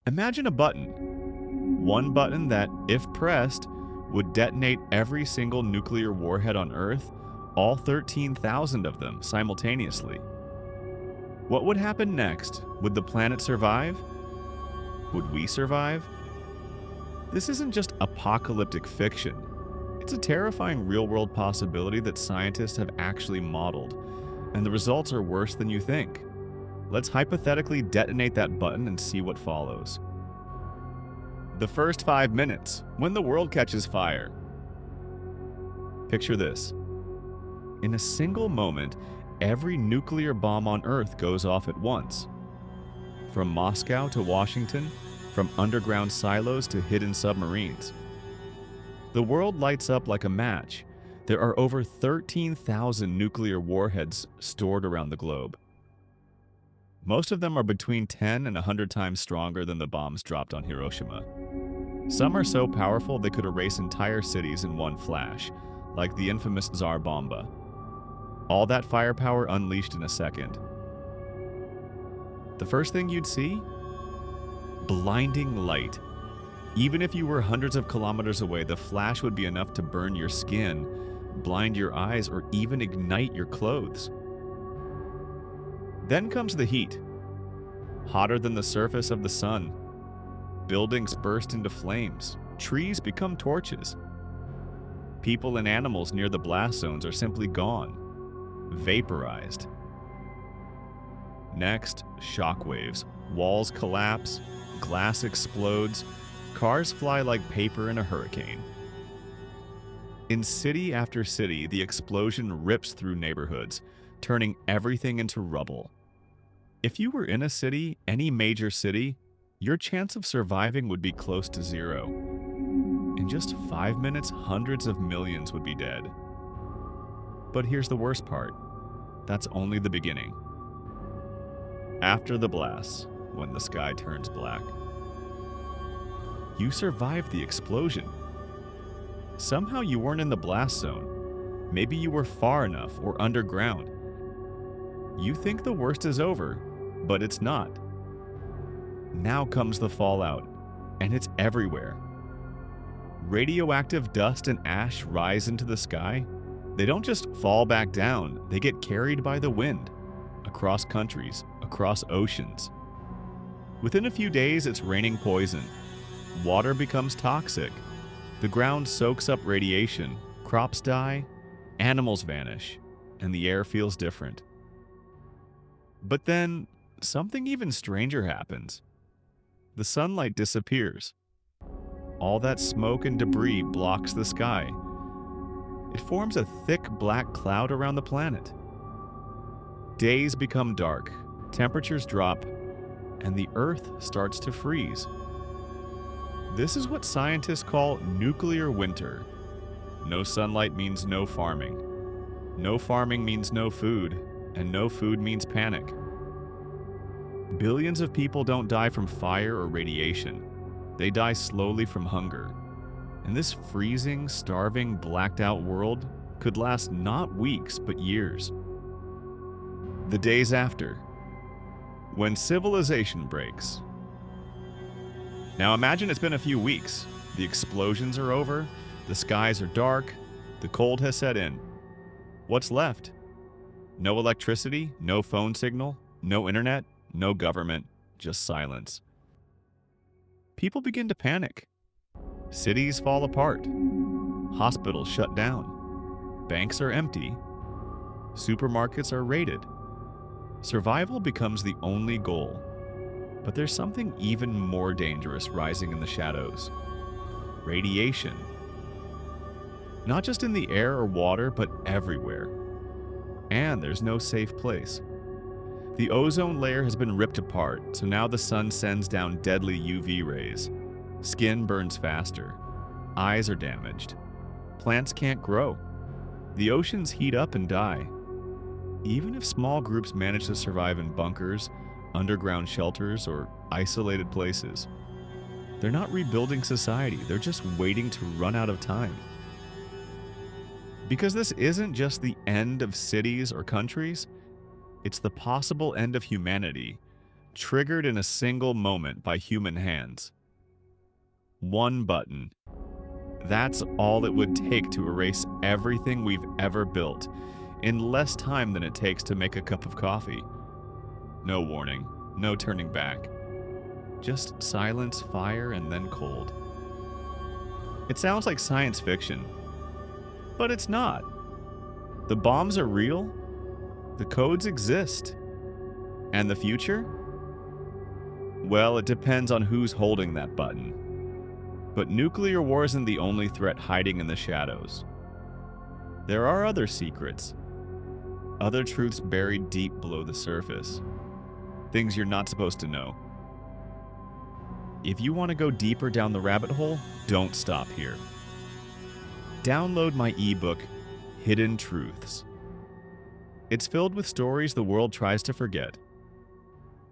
Imagine a button. One button that, if pressed, would detonate every single nuclear warhead on Earth, all 13,000 of them simultaneously. What would happen next? Would the planet survive? Would we survive? This isn't just apocalyptic fiction. It's a terrifying real-world possibility that scientists have actually modeled, and the results are worse than you think. Let's hypothetically detonate that button and see what follows. The first 5 minutes, when the world catches fire. Picture this. In a single moment, every nuclear bomb on Earth goes off at once. From Moscow to Washington, from underground silos to hidden submarines. The world lights up like a match. There are over 13,000 nuclear warheads stored around the globe. Most of them are between 10 and 100 times stronger than the bombs dropped on Hiroshima. Some are so powerful they could erase entire cities in one flash, like the infamous Tsar Bomba. All that firepower unleashed in a second. The first thing you'd see? Blinding light. Even if you were hundreds of kilometers away, the flash would be enough to burn your skin, blind your eyes, or even ignite your clothes. Then comes the heat. Hotter than the surface of the sun. Buildings burst into flames. Trees become torches. People and animals near the blast zones are simply gone. Vaporized. Next, shockwaves. Walls collapse. Glass explodes. Cars fly like paper in a hurricane. In city after city, the explosion rips through neighborhoods, turning everything into rubble. If you were in a city, any major city, your chance of surviving would be close to zero. In just 5 minutes, hundreds of millions would be dead. But here's the worst part. That's only the beginning. After the blast, when the sky turns black, you survived the explosion. Somehow you weren't in the blast zone. Maybe you were far enough or underground. You think the worst is over, but it's not. Now comes the fallout, and it's everywhere. Radioactive dust and ash rise into the sky. They don't just fall back down, they get carried by the wind, across countries, across oceans. Within a few days, it's raining poison. Water becomes toxic. The ground soaks up radiation, crops die, animals vanish, and the air feels different. But then, something even stranger happens. The sunlight disappears. All that smoke and debris blocks the sky. It forms a thick black cloud around the planet. Days become dark, temperatures drop, and the Earth starts to freeze. This is what scientists call nuclear winter. No sunlight means no farming. No farming means no food, and no food means panic. Billions of people don't die from fire or radiation. They die slowly from hunger. And this freezing, starving, blacked-out world could last not weeks, but years. The days after, when civilization breaks. Now imagine it's been a few weeks. The explosions are over, the skies are dark, the cold has set in. What's left? No electricity, no phone signal, no internet, no government, just silence. People begin to panic. Cities fall apart. Hospitals shut down. Banks are empty. Supermarkets are raided. Survival becomes the only goal. But there's something even more dangerous rising in the shadows. Radiation. Not just in the air or water, but everywhere. And there's no safe place. The ozone layer has been ripped apart, so now the sun sends down deadly UV rays. Skin burns faster. Eyes are damaged. Plants can't grow. The oceans heat up and die. Even if small groups manage to survive in bunkers, underground shelters, or isolated places, they're not rebuilding society, they're just waiting to run out of time. Because this isn't just the end of cities or countries, it's the possible end of humanity, triggered in a single moment by human hands. One button. That's all it would take to erase everything we've ever built in less time than it takes to make a cup of coffee. No warning, no turning back. Just silence, fire, and then cold. It sounds like science fiction, but it's not. The bombs are real, the codes exist, and the future? Well, it depends on who's holding that button. But nuclear war isn't the only threat hiding in the shadows. There are other secrets, other truths buried deep below the surface, things you're not supposed to know. If you want to go deeper down the rabbit hole, don't stop here. Download my ebook, Hidden Truths. It's filled with stories the world tries to forget.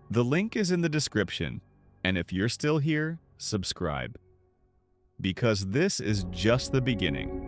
The link is in the description, and if you're still here, subscribe. Because this is just the beginning.